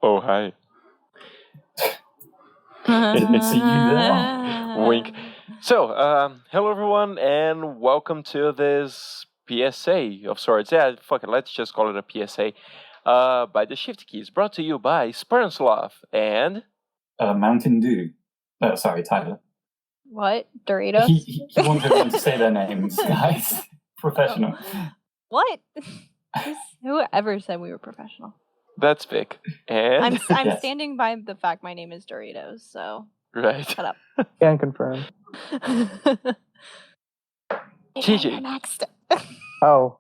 Oh, hi. It's you there. Wink. So, hello everyone, and welcome to this PSA of sorts. Yeah, fuck it, let's just call it a PSA. By the Shifty Keys, brought to you by Sloth and... Mountain Dew. Sorry, Tyler. What? Doritos? He wants everyone to say their names, guys. Professional. What? Whoever said we were professional? That's Vic. And... I'm Yes. standing by the fact my name is Doritos, so Right. shut up. Can confirm. TJ. Next. Oh,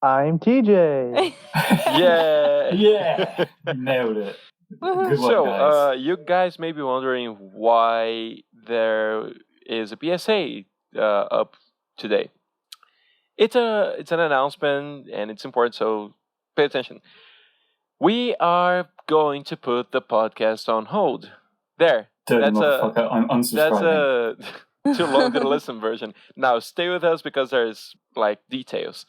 I'm TJ. Yeah! Yeah, nailed it. Good work, So, guys. you guys may be wondering why there is a PSA up today. It's an announcement and it's important, so pay attention. We are going to put the podcast on hold. There. Dirty That's motherfucker, I'm unsubscribing. That's a too long to listen version. Now stay with us because there's details.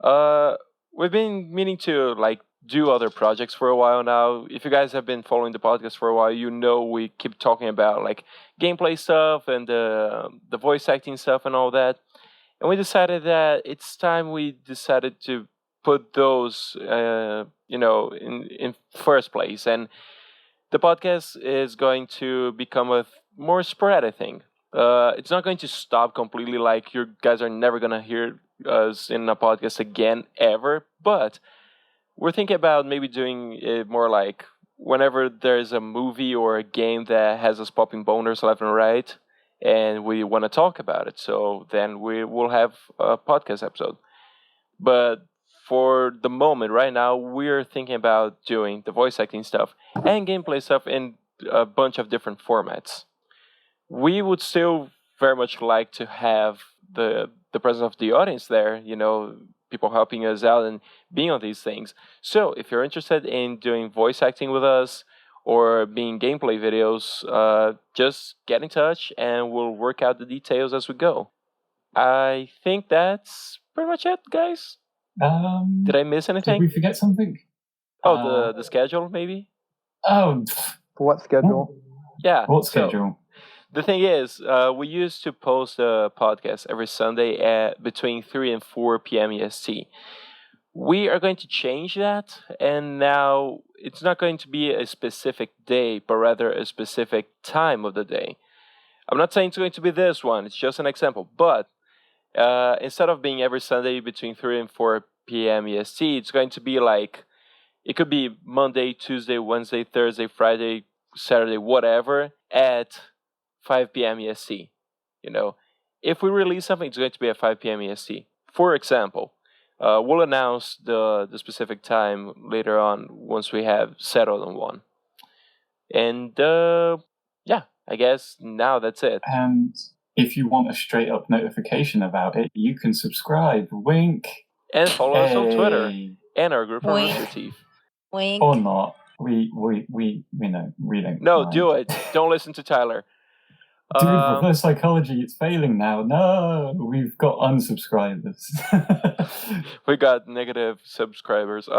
We've been meaning to do other projects for a while now. If you guys have been following the podcast for a while, you know we keep talking about gameplay stuff and the voice acting stuff and all that. And we decided that it's time we decided to put those in first place. And the podcast is going to become a more sporadic thing. It's not going to stop completely, like you guys are never going to hear us in a podcast again, ever. But we're thinking about maybe doing it more like whenever there's a movie or a game that has us popping boners left and right, and we want to talk about it. So then we will have a podcast episode. But for the moment, right now, we're thinking about doing the voice acting stuff and gameplay stuff in a bunch of different formats. We would still very much like to have the presence of the audience there, people helping us out and being on these things. So if you're interested in doing voice acting with us or being gameplay videos, just get in touch and we'll work out the details as we go. I think that's pretty much it, guys. Did I miss anything? Did we forget something? Oh, the schedule, maybe? Oh, What schedule? Yeah. what so- schedule? The thing is, we used to post a podcast every Sunday at between 3 and 4 p.m. EST. We are going to change that, and now it's not going to be a specific day, but rather a specific time of the day. I'm not saying it's going to be this one, it's just an example. But instead of being every Sunday between 3 and 4 p.m. EST, it's going to be it could be Monday, Tuesday, Wednesday, Thursday, Friday, Saturday, whatever, at 5 p.m. EST. If we release something, it's going to be at 5 p.m. EST. For example, we'll announce the specific time later on once we have settled on one. And I guess now that's it. And if you want a straight up notification about it, you can subscribe. Wink. And follow us on Twitter Hey. and our group on Wink. Rooster Teeth. Wink. Or not. We know. We don't. No, mind. do it. Don't listen to Tyler. Dude, reverse psychology, it's failing now. No, we've got unsubscribers. We got negative subscribers.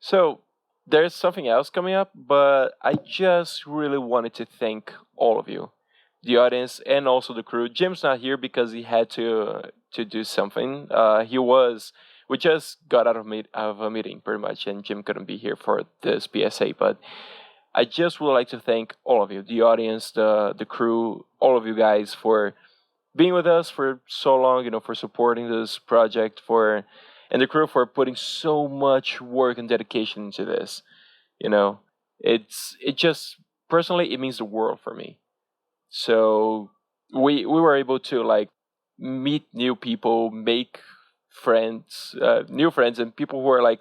So there's something else coming up, but I just really wanted to thank all of you, the audience, and also the crew. Jim's not here because he had to do something. We just got out of a meeting pretty much, and Jim couldn't be here for this PSA. But I just would like to thank all of you, the audience, the crew, all of you guys for being with us for so long, for supporting this project, and the crew for putting so much work and dedication into this. It just personally, it means the world for me. So we were able to meet new people, make friends, new friends, and people who are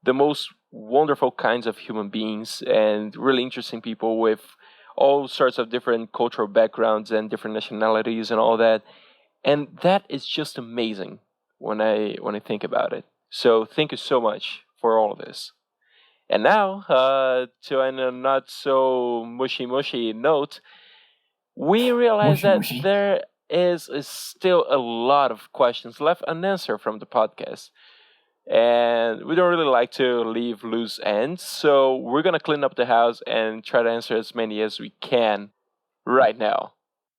the most wonderful kinds of human beings and really interesting people with all sorts of different cultural backgrounds and different nationalities and all that. And that is just amazing when I think about it. So thank you so much for all of this. And now, to a not so mushy note, we realize that Mushy. there is still a lot of questions left unanswered from the podcast. And we don't really like to leave loose ends, so we're gonna clean up the house and try to answer as many as we can right now.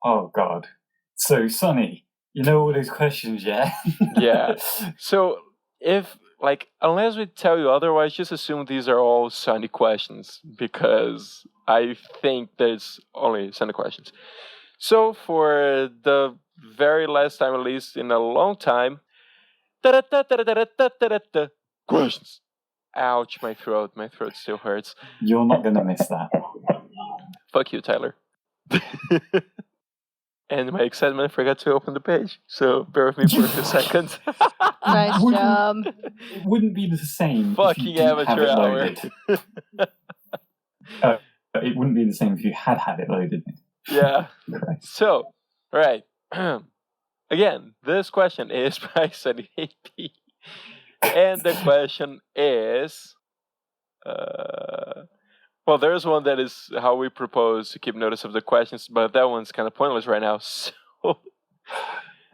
Oh, God. So, Sonny, you know all those questions, yeah? Yeah. So, unless we tell you otherwise, just assume these are all Sunny questions, because I think there's only Sunny questions. So, for the very last time, at least in a long time, questions. Ouch, my throat still hurts. You're not going to miss that. Fuck you, Tyler. And my excitement, I forgot to open the page, so bear with me for a few seconds. Nice job. It wouldn't be the same if you Fucking didn't have amateur it hour. loaded. It wouldn't be the same if you had it loaded. Yeah. Correct. So, right. Again, this question is by Sunny AP. And the question is... well, there's one that is how we propose to keep notice of the questions, but that one's kind of pointless right now, so...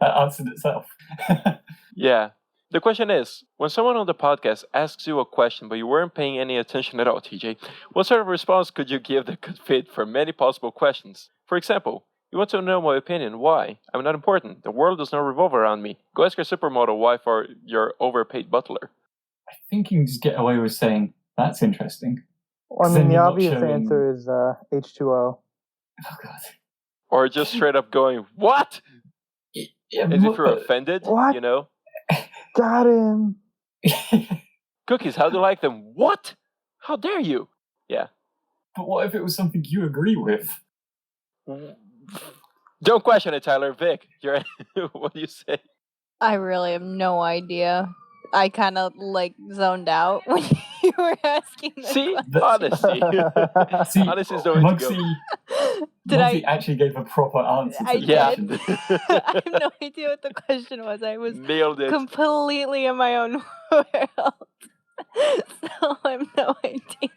That answered itself. Yeah. The question is, when someone on the podcast asks you a question but you weren't paying any attention at all, TJ, what sort of response could you give that could fit for many possible questions? For example, you want to know my opinion. Why? I'm not important. The world does not revolve around me. Go ask your supermodel wife or your overpaid butler. I think you can just get away with saying, that's interesting. Well, I Then mean, the you're not obvious showing- answer is H2O. Oh, God. Or just straight up going, what? Yeah, As if you're offended, What? you know? Got him. Cookies, how do you like them? What? How dare you? Yeah. But what if it was something you agree with? Don't question it, Tyler. Vic, what do you say? I really have no idea. I kind of zoned out when you were asking the See? question. Honesty. See, Honesty is the way to go. Mugsy actually gave a proper answer to I the Yeah. did. question. I have no idea what the question was. I was Nailed it. completely in my own world. So I have no idea.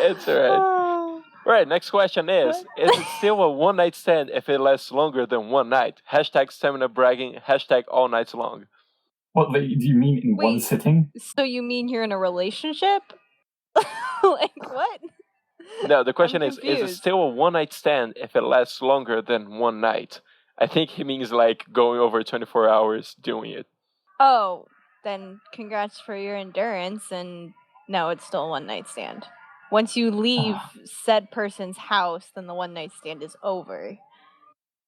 It's alright. Right, next question is it still a one-night stand if it lasts longer than one night? Hashtag stamina bragging, hashtag all nights long. What do you mean in one Wait. sitting? So you mean you're in a relationship? Like what? No, the question I'm is it confused. still a one-night stand if it lasts longer than one night? I think he means going over 24 hours doing it. Oh, then congrats for your endurance, and no, it's still a one-night stand. Once you leave said person's house, then the one-night stand is over.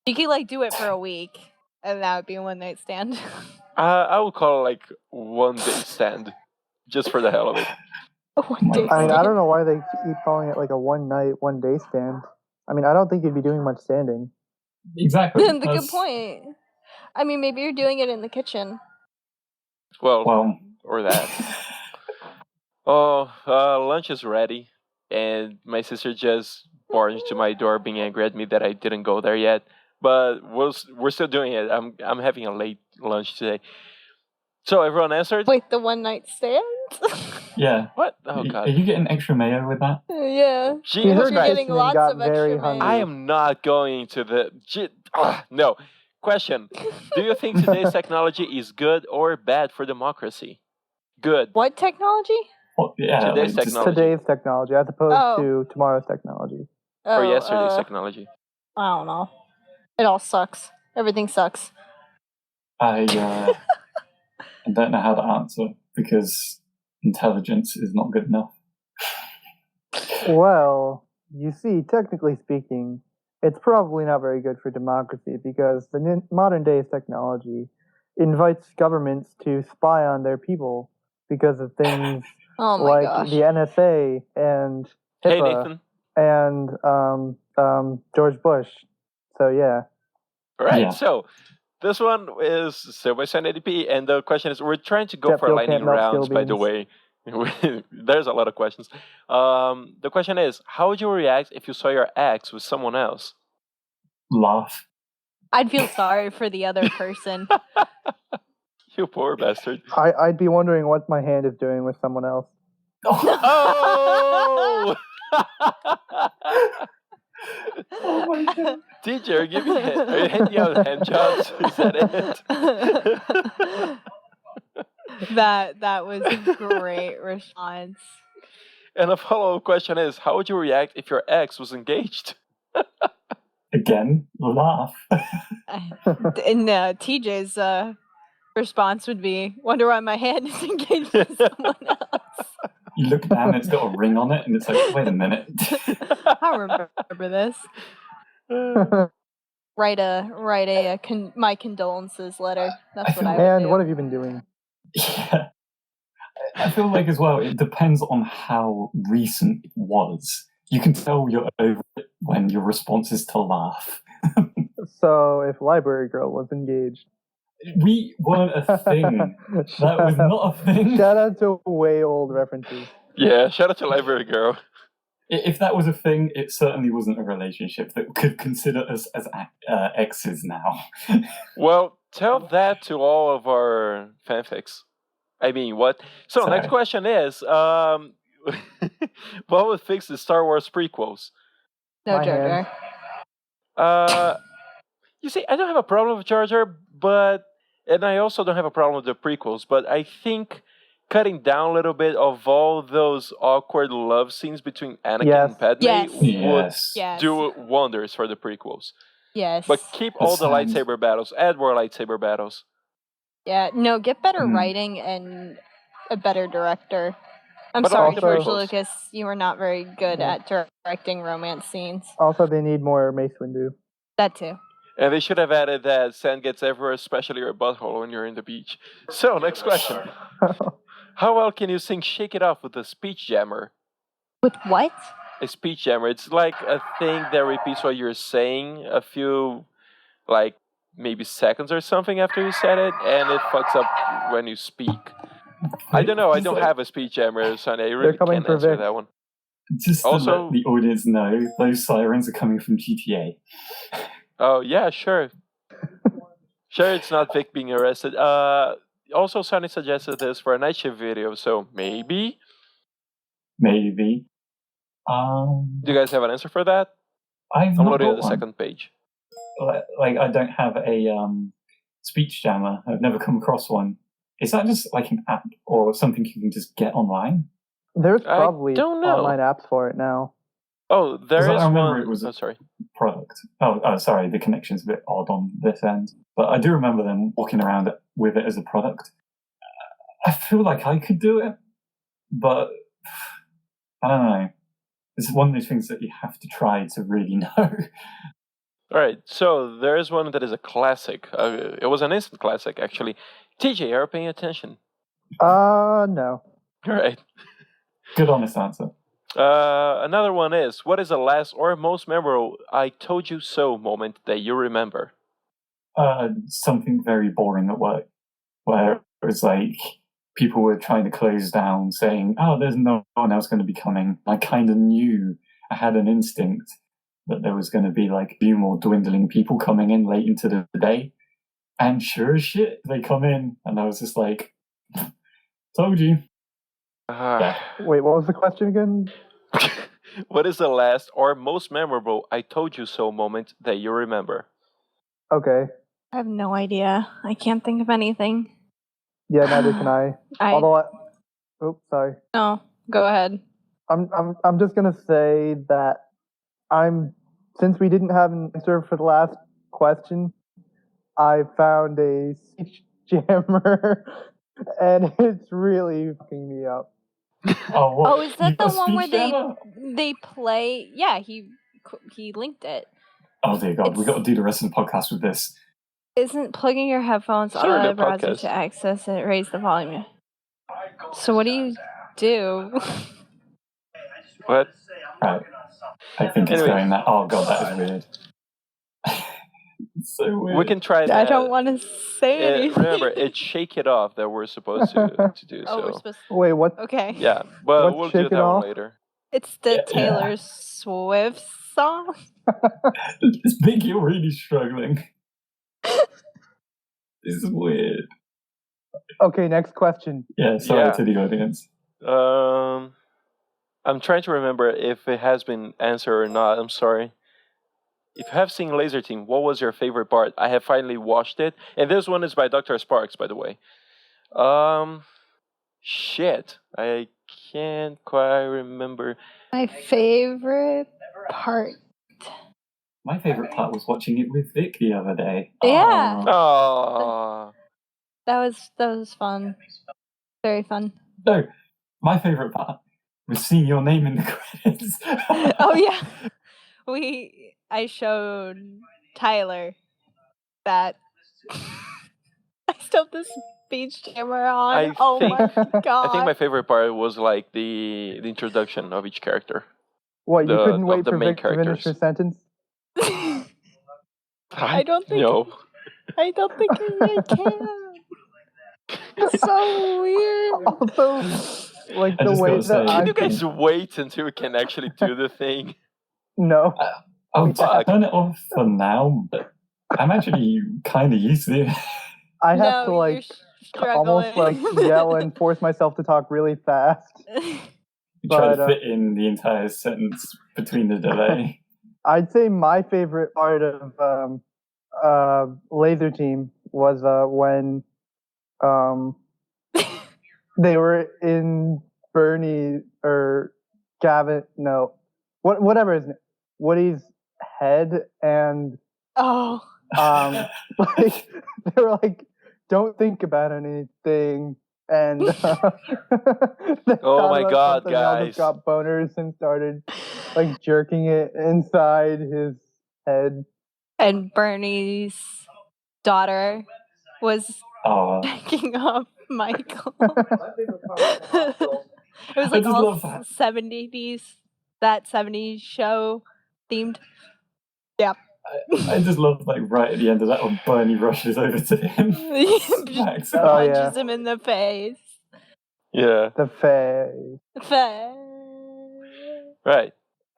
You could do it for a week, and that would be a one-night stand. I would call it one day stand, just for the hell of it. One-day I mean, I stand. don't know why they keep calling it a one night, one day stand. I mean, I don't think you'd be doing much standing. Exactly. The good point. I mean, maybe you're doing it in the kitchen. Well, or that. Oh, lunch is ready, and my sister just barged to my door, being angry at me that I didn't go there yet. But we're still doing it. I'm having a late lunch today. So everyone answered? Wait, the one-night stand? Yeah. What? Oh Are God. you getting extra mayo with that? Yeah. Jesus You're heard Christ. getting and lots got of very extra hungry. I mayo. am not going to the... no. Question. Do you think today's technology is good or bad for democracy? Good. What technology? What, yeah, Today's just- technology. Today's technology as opposed Oh. to tomorrow's technology. Or Oh, yesterday's technology. I don't know. It all sucks. Everything sucks. I don't know how to answer because intelligence is not good enough. Well, you see, technically speaking, it's probably not very good for democracy because the modern day's technology invites governments to spy on their people because of things Oh my like gosh. the NSA and Hey, HIPAA Nathan. and George Bush. So yeah. All right, Yeah. so this one is still by Sun ADP, and the question is, we're trying to go Jet for fuel lightning can't melt rounds, steel by the beams. way. There's a lot of questions. The question is, how would you react if you saw your ex with someone else? Laugh. I'd feel sorry for the other person. You poor bastard. I'd be wondering what my hand is doing with someone else. Oh! Oh my God. Teacher, give me are you handing out hand jobs? Is that it? That was a great response. And a follow-up question is, how would you react if your ex was engaged? Again, laugh. And TJ's response would be, wonder why my hand is engaged to someone else. You look down, it's got a ring on it, and it's like, wait a minute. I remember this. Write my condolences letter. That's what I would And do. what have you been doing? Yeah. I feel like as well, it depends on how recent it was. You can tell you're over it when your response is to laugh. So, if Library Girl was engaged. We weren't a thing. That was not a thing. Shout out to way old references. Yeah, shout out to Library Girl. If that was a thing, it certainly wasn't a relationship that could consider us as exes now. Well, tell that to all of our fanfics. I mean, what? So, Sorry. next question is, what would fix the Star Wars prequels? No, My Jar hand. Jar. You see, I don't have a problem with Jar Jar, and I also don't have a problem with the prequels, but I think cutting down a little bit of all those awkward love scenes between Anakin Yes. and Padme Yes. would Yes. Yes. do wonders for the prequels. Yes. But keep all the sounds- lightsaber battles, add more lightsaber battles. Yeah, no, get better Hmm. writing and a better director. I'm But sorry, also- George Lucas, you were not very good Yeah. at directing romance scenes. Also, they need more Mace Windu. That too. And they should have added that sand gets everywhere, especially your butthole when you're in the beach. So, next question. How well can you sing Shake It Off with a speech jammer? With what? A speech jammer. It's like a thing that repeats what you're saying a few, like, maybe seconds or something after you said it, and it fucks up when you speak. I don't know. I don't have a speech jammer, so I really coming can't for answer Vic. that one. Just to Also- let the audience know, those sirens are coming from GTA. Oh, yeah, sure. Sure, it's not Vic being arrested. Also, Sonny suggested this for a night shift video, so maybe? Maybe. Do you guys have an answer for that? I've I'm not loading got at the one. second page. Like, I don't have a speech jammer. I've never come across one. Is that just like an app or something you can just get online? There's I probably don't know. online apps for it now. Oh, there 'Cause I is remember one. it was a- Oh, sorry. Product. Oh, sorry, the connection's a bit odd on this end. But I do remember them walking around with it as a product. I feel like I could do it, but I don't know. It's one of those things that you have to try to really know. All right, so there is one that is a classic. It was an instant classic, actually. TJ, are you paying attention? No. All right. Good honest answer. Another one is, what is the last or most memorable I told you so moment that you remember? Something very boring at work, where it was like people were trying to close down, saying, "Oh, there's no one else going to be coming." I kind of knew, I had an instinct that there was going to be like a few more dwindling people coming in late into the day, and sure as shit, they come in, and I was just like, "Told you." Yeah. Wait, what was the question again? What is the last or most memorable I told you so moment that you remember? Okay. I have no idea. I can't think of anything. Yeah, neither can I. Although oops, sorry. No, go ahead. I'm just gonna say that since we didn't have an answer for the last question, I found a speech jammer and it's really fucking me up. Oh, what? Oh, is that You the got a one where speech jammer? they play? Yeah, he linked it. Oh dear God, we It's- got to do the rest of the podcast with this. Isn't plugging your headphones Sure, on the a browser podcast. to access it raise the volume? So what do you do? What? Right. I think it's Anyway. going that. Oh God, that is weird. It's so weird. We can try that. I don't want to say anything. Remember, it's Shake It Off that we're supposed to do. Oh, we're So supposed Wait, what? to. Okay. yeah, but What's we'll Shake do It that one Off? later. It's the Yeah. Taylor Swift song. It's big. You're really struggling. This is weird. Okay, next question. Yeah, sorry Yeah. to the audience. I'm trying to remember if it has been answered or not. I'm sorry. If you have seen Laser Team, what was your favorite part? I have finally watched it, and this one is by Dr. Sparks, by the way. Shit. I can't quite remember. My favorite part. My favorite part was watching it with Vic the other day. Yeah. Oh. That was fun. Very fun. No, my favorite part was seeing your name in the credits. Oh yeah. I showed Tyler that I still have this speech camera on. I Oh my god. I think my favorite part was like the introduction of each character. What, you couldn't wait the for main Vic to finish her characters. sentence? I don't think No. I don't think I can. It's so weird. Also, like I the just way gotta say- that Can I you guys wait until we can actually do the thing? no. I'll Fuck. turn it off for now, but I'm actually kind of used to it. I have No, to you're like struggling. almost like yell and force myself to talk really fast. Try to But, fit in the entire sentence between the delay. I'd say my favorite part of Laser Team was when they were in Bernie or Gavin, no, whatever his name, Woody's head, and Oh. like they were like, "Don't think about anything," and they Oh thought my about God, something else, guys. just got boners and started like jerking it inside his head. And Bernie's daughter was Oh, backing up Michael. It was I like just all love that. 70s, that 70s show themed. Yeah. I just love like right at the end of that when Bernie rushes over to him. Just Smacks him. Oh, punches yeah. him in the face. Yeah. The face. Right.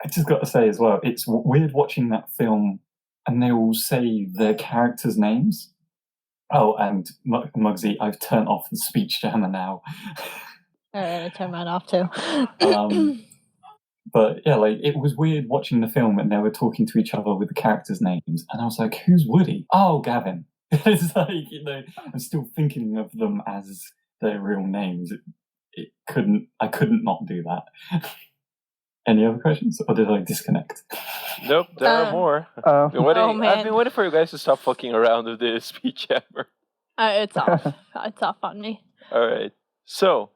I just got to say as well, it's weird watching that film and they will say their characters' names. Oh, and Muggsy, I've turned off the speech jammer now. Alright, I turned mine off too. But yeah, like it was weird watching the film and they were talking to each other with the characters' names, and I was like, "Who's Woody? Oh, Gavin." It's like, you know, I'm still thinking of them as their real names. I couldn't not do that. Any other questions, or did I disconnect? Nope, there are more. I've been waiting, Oh, man. I've been waiting for you guys to stop fucking around with this speech jammer. It's off. It's off on me. All right. So,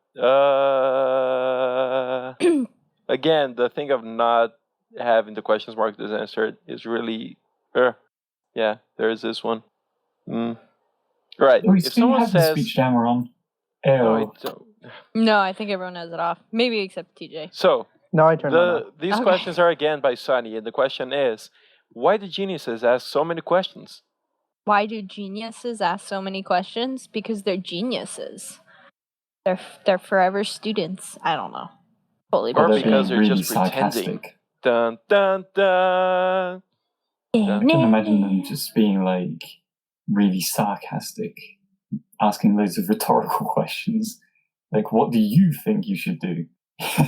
again, the thing of not having the questions marked as answered is really, yeah, there is this one. Right. We If still someone have the says, speech jammer on. no, I Ew. don't. No, I think everyone has it off. Maybe except TJ. So, No, I turned mine off. these Okay. questions are again by Sunny, and the question is, why do geniuses ask so many questions? Why do geniuses ask so many questions? Because they're geniuses. They're forever students. I don't know. Totally Or Or they're because being they're really just pretending. sarcastic. Dun dun dun. I can imagine them just being like really sarcastic, asking loads of rhetorical questions. Like, what do you think you should do?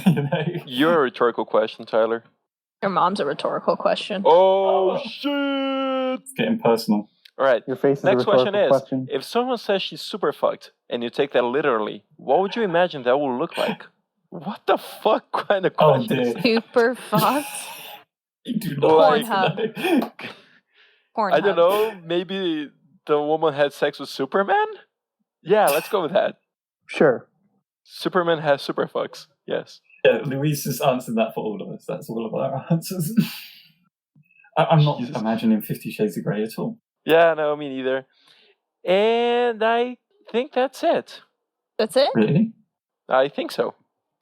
You know? You're a rhetorical question, Tyler. Your mom's a rhetorical question. Oh shit! It's getting personal. All right. Your face is Next a rhetorical question is: question. if someone says she's super fucked, and you take that literally, what would you imagine that will look like? What the fuck kind of Oh, question is dear. that? Super fucked. You do not like Pornhub. know. Pornhub. I don't know. Maybe the woman had sex with Superman? Yeah, let's go with that. Sure. Superman has super fucks. Yes. Yeah, Louise just answered that for all of us. That's all of our answers. I'm not Jesus. imagining 50 Shades of Grey at all. Yeah, no, me neither. And I think that's it. That's it? Really? I think so.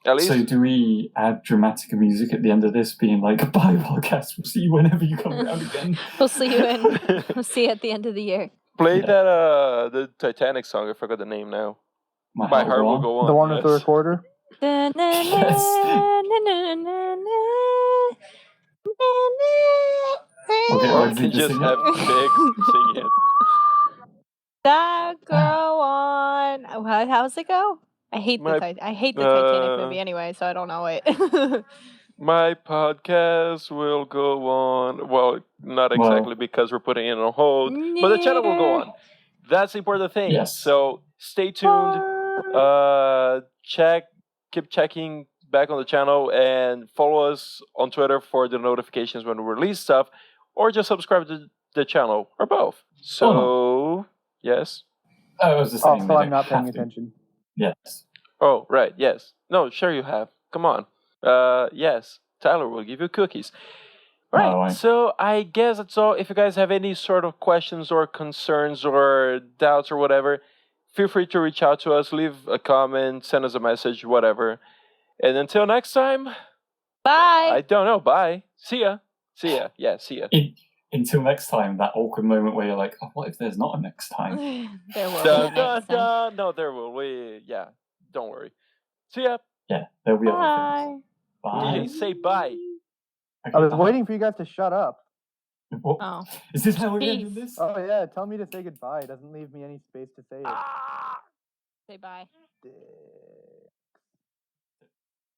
At least. So do we add dramatic music at the end of this being like, bye podcast, we'll see you whenever you come around again? We'll see you we'll see you at the end of the year. Play Yeah. that the Titanic song. I forgot the name now. My heart will go on. The one with the yes. recorder? Okay, Or we Rosie, can just just sing have it. Big sing it. That girl on. How's it go? I hate the Titanic movie anyway, so I don't know it. My podcast will go on. Well, not exactly because we're putting it on hold, but the channel will go on. That's the important thing. Yes. So stay tuned. Keep checking back on the channel and follow us on Twitter for the notifications when we release stuff, or just subscribe to the channel, or both. So, yes. I was just saying. Also, I'm not paying attention. Yes. Oh, right. Yes. No, sure you have. Come on. Yes. Tyler will give you cookies. All right. So I guess that's all. If you guys have any sort of questions or concerns or doubts or whatever, feel free to reach out to us, leave a comment, send us a message, whatever. And until next time. Bye. I don't know. Bye. See ya. See ya. Yeah, see ya. Until next time, that awkward moment where you're like, oh, what if there's not a next time? There will be a next time. No, there will. Yeah, don't worry. See ya. Yeah, there'll be other Bye. things. Bye. DJ, say bye. Okay, I was waiting for you guys to shut up. What? Oh. Is this how we're Peace. ending this? Oh yeah, tell me to say goodbye. It doesn't leave me any space to say it. Say bye.